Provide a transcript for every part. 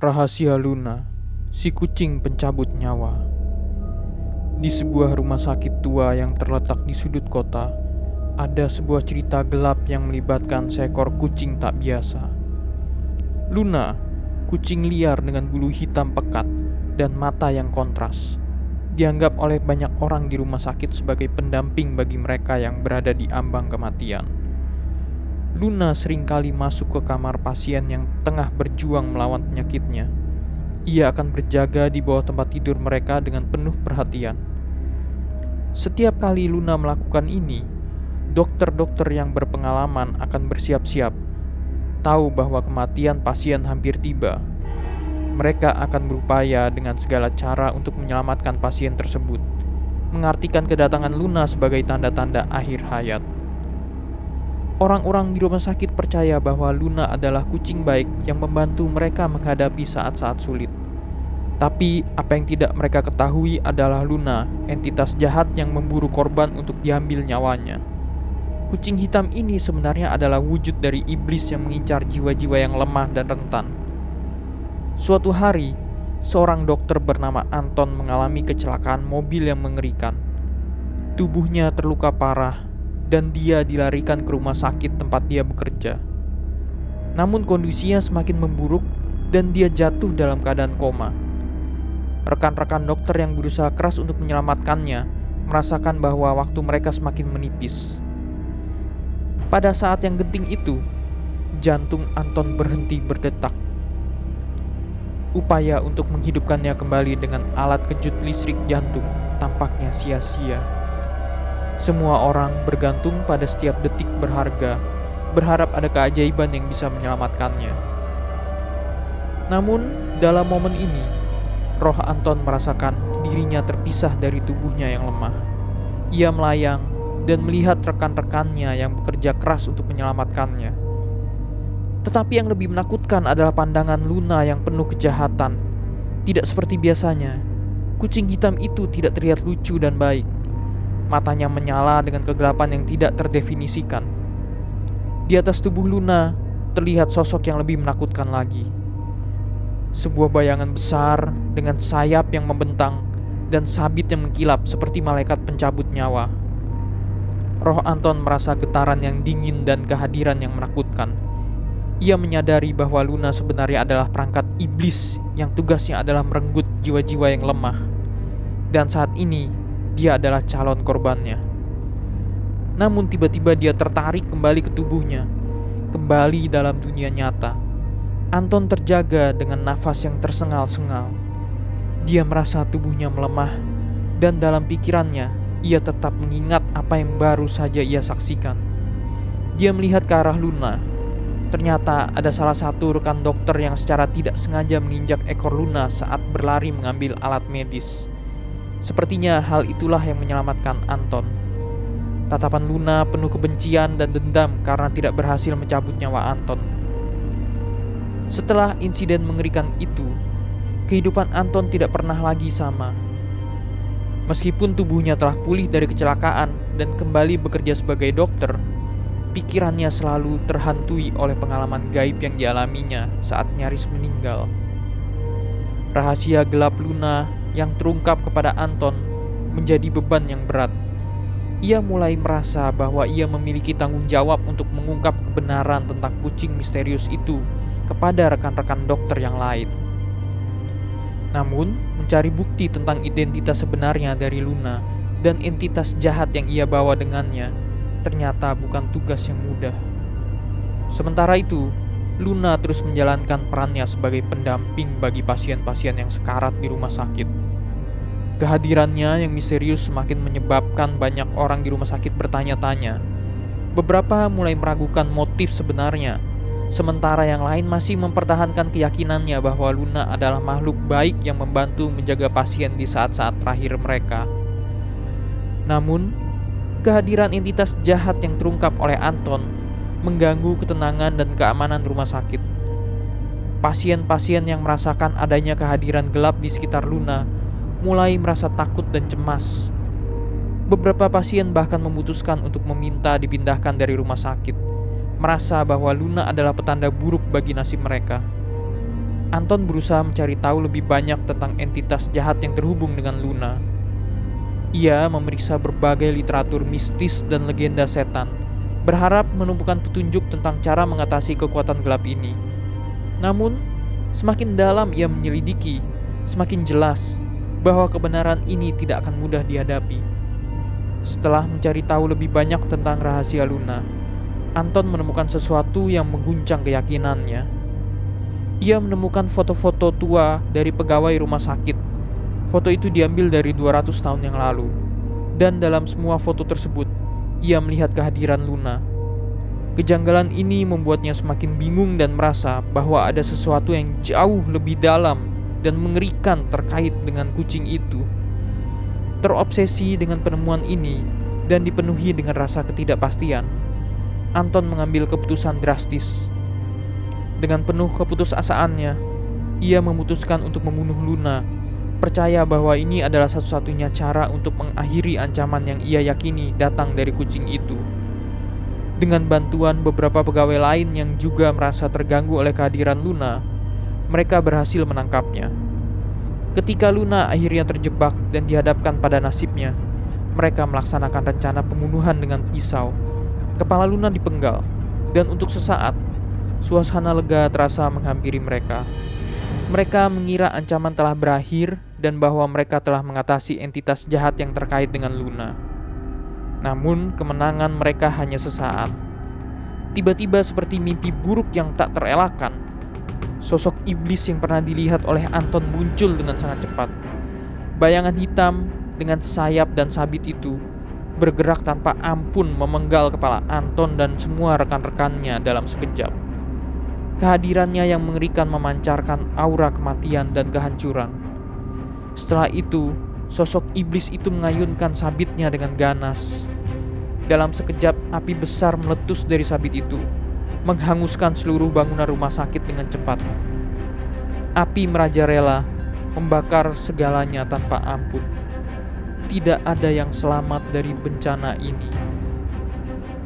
Rahasia Luna, si kucing pencabut nyawa. Di sebuah rumah sakit tua yang terletak di sudut kota, ada sebuah cerita gelap yang melibatkan seekor kucing tak biasa. Luna, kucing liar dengan bulu hitam pekat dan mata yang kontras, dianggap oleh banyak orang di rumah sakit sebagai pendamping bagi mereka yang berada di ambang kematian. Luna seringkali masuk ke kamar pasien yang tengah berjuang melawan penyakitnya. Ia akan berjaga di bawah tempat tidur mereka dengan penuh perhatian. Setiap kali Luna melakukan ini, dokter-dokter yang berpengalaman akan bersiap-siap, tahu bahwa kematian pasien hampir tiba. Mereka akan berupaya dengan segala cara untuk menyelamatkan pasien tersebut, mengartikan kedatangan Luna sebagai tanda-tanda akhir hayat. Orang-orang di rumah sakit percaya bahwa Luna adalah kucing baik yang membantu mereka menghadapi saat-saat sulit. Tapi apa yang tidak mereka ketahui adalah Luna, entitas jahat yang memburu korban untuk diambil nyawanya. Kucing hitam ini sebenarnya adalah wujud dari iblis yang mengincar jiwa-jiwa yang lemah dan rentan. Suatu hari, seorang dokter bernama Anton mengalami kecelakaan mobil yang mengerikan. Tubuhnya terluka parah dan dia dilarikan ke rumah sakit tempat dia bekerja. Namun kondisinya semakin memburuk dan dia jatuh dalam keadaan koma. Rekan-rekan dokter yang berusaha keras untuk menyelamatkannya merasakan bahwa waktu mereka semakin menipis. Pada saat yang genting itu, jantung Anton berhenti berdetak. Upaya untuk menghidupkannya kembali dengan alat kejut listrik jantung tampaknya sia-sia. Semua orang bergantung pada setiap detik berharga, berharap ada keajaiban yang bisa menyelamatkannya. Namun, dalam momen ini, roh Anton merasakan dirinya terpisah dari tubuhnya yang lemah. Ia melayang dan melihat rekan-rekannya yang bekerja keras untuk menyelamatkannya. Tetapi yang lebih menakutkan adalah pandangan Luna yang penuh kejahatan. Tidak seperti biasanya, kucing hitam itu tidak terlihat lucu dan baik. Matanya menyala dengan kegelapan yang tidak terdefinisikan. Di atas tubuh Luna terlihat sosok yang lebih menakutkan lagi. Sebuah bayangan besar dengan sayap yang membentang dan sabit yang mengkilap seperti malaikat pencabut nyawa. Roh Anton merasa getaran yang dingin dan kehadiran yang menakutkan. Ia menyadari bahwa Luna sebenarnya adalah perangkat iblis yang tugasnya adalah merenggut jiwa-jiwa yang lemah. Dan saat ini, dia adalah calon korbannya. Namun tiba-tiba dia tertarik kembali ke tubuhnya, kembali dalam dunia nyata. Anton terjaga dengan nafas yang tersengal-sengal. Dia merasa tubuhnya melemah, dan dalam pikirannya, ia tetap mengingat apa yang baru saja ia saksikan. Dia melihat ke arah Luna. Ternyata ada salah satu rekan dokter yang secara tidak sengaja menginjak ekor Luna saat berlari mengambil alat medis. Sepertinya hal itulah yang menyelamatkan Anton. Tatapan Luna penuh kebencian dan dendam karena tidak berhasil mencabut nyawa Anton. Setelah insiden mengerikan itu, kehidupan Anton tidak pernah lagi sama. Meskipun tubuhnya telah pulih dari kecelakaan dan kembali bekerja sebagai dokter, pikirannya selalu terhantui oleh pengalaman gaib yang dialaminya saat nyaris meninggal. Rahasia gelap Luna yang terungkap kepada Anton menjadi beban yang berat. Ia mulai merasa bahwa ia memiliki tanggung jawab untuk mengungkap kebenaran tentang kucing misterius itu kepada rekan-rekan dokter yang lain. Namun, mencari bukti tentang identitas sebenarnya dari Luna dan entitas jahat yang ia bawa dengannya ternyata bukan tugas yang mudah. Sementara itu, Luna terus menjalankan perannya sebagai pendamping bagi pasien-pasien yang sekarat di rumah sakit. Kehadirannya yang misterius semakin menyebabkan banyak orang di rumah sakit bertanya-tanya. Beberapa mulai meragukan motif sebenarnya, sementara yang lain masih mempertahankan keyakinannya bahwa Luna adalah makhluk baik yang membantu menjaga pasien di saat-saat terakhir mereka. Namun, kehadiran entitas jahat yang terungkap oleh Anton mengganggu ketenangan dan keamanan rumah sakit. Pasien-pasien yang merasakan adanya kehadiran gelap di sekitar Luna mulai merasa takut dan cemas. Beberapa pasien bahkan memutuskan untuk meminta dipindahkan dari rumah sakit, merasa bahwa Luna adalah petanda buruk bagi nasib mereka. Anton berusaha mencari tahu lebih banyak tentang entitas jahat yang terhubung dengan Luna. Ia memeriksa berbagai literatur mistis dan legenda setan, berharap menemukan petunjuk tentang cara mengatasi kekuatan gelap ini. Namun, semakin dalam ia menyelidiki, semakin jelas bahwa kebenaran ini tidak akan mudah dihadapi. Setelah mencari tahu lebih banyak tentang rahasia Luna, Anton menemukan sesuatu yang mengguncang keyakinannya. Ia menemukan foto-foto tua dari pegawai rumah sakit. Foto itu diambil dari 200 tahun yang lalu. Dan dalam semua foto tersebut, ia melihat kehadiran Luna. Kejanggalan ini membuatnya semakin bingung dan merasa bahwa ada sesuatu yang jauh lebih dalam dan mengerikan terkait dengan kucing itu. Terobsesi dengan penemuan ini dan dipenuhi dengan rasa ketidakpastian, Anton mengambil keputusan drastis. Dengan penuh keputusasaannya, ia memutuskan untuk membunuh Luna, percaya bahwa ini adalah satu-satunya cara untuk mengakhiri ancaman yang ia yakini datang dari kucing itu. Dengan bantuan beberapa pegawai lain yang juga merasa terganggu oleh kehadiran Luna, mereka berhasil menangkapnya. Ketika Luna akhirnya terjebak dan dihadapkan pada nasibnya, mereka melaksanakan rencana pembunuhan dengan pisau. Kepala Luna dipenggal, dan untuk sesaat, suasana lega terasa menghampiri mereka. Mereka mengira ancaman telah berakhir dan bahwa mereka telah mengatasi entitas jahat yang terkait dengan Luna. Namun, kemenangan mereka hanya sesaat. Tiba-tiba seperti mimpi buruk yang tak terelakkan, sosok iblis yang pernah dilihat oleh Anton muncul dengan sangat cepat. Bayangan hitam dengan sayap dan sabit itu bergerak tanpa ampun memenggal kepala Anton dan semua rekan-rekannya dalam sekejap. Kehadirannya yang mengerikan memancarkan aura kematian dan kehancuran. Setelah itu, sosok iblis itu mengayunkan sabitnya dengan ganas. Dalam sekejap, api besar meletus dari sabit itu, menghanguskan seluruh bangunan rumah sakit dengan cepat. Api merajalela, membakar segalanya tanpa ampun. Tidak ada yang selamat dari bencana ini.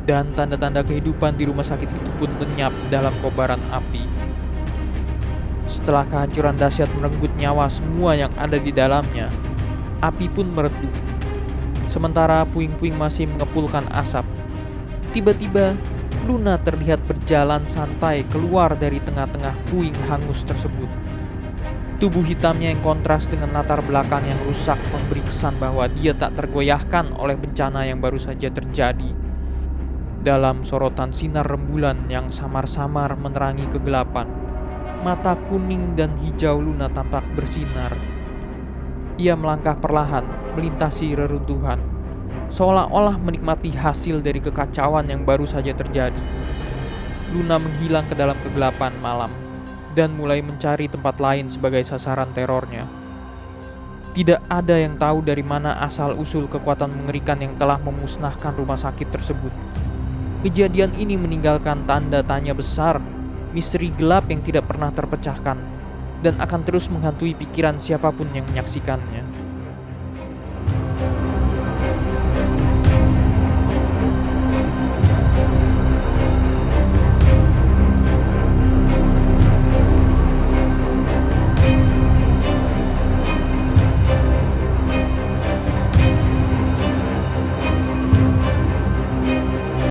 Dan tanda-tanda kehidupan di rumah sakit itu pun lenyap dalam kobaran api. Setelah kehancuran dahsyat merenggut nyawa semua yang ada di dalamnya, api pun meredup. Sementara puing-puing masih mengepulkan asap, tiba-tiba Luna terlihat berjalan santai keluar dari tengah-tengah puing hangus tersebut. Tubuh hitamnya yang kontras dengan latar belakang yang rusak memberi kesan bahwa dia tak tergoyahkan oleh bencana yang baru saja terjadi. Dalam sorotan sinar rembulan yang samar-samar menerangi kegelapan, mata kuning dan hijau Luna tampak bersinar. Ia melangkah perlahan, melintasi reruntuhan, seolah-olah menikmati hasil dari kekacauan yang baru saja terjadi. Luna menghilang ke dalam kegelapan malam dan mulai mencari tempat lain sebagai sasaran terornya. Tidak ada yang tahu dari mana asal-usul kekuatan mengerikan yang telah memusnahkan rumah sakit tersebut. Kejadian ini meninggalkan tanda tanya besar, misteri gelap yang tidak pernah terpecahkan, dan akan terus menghantui pikiran siapapun yang menyaksikannya.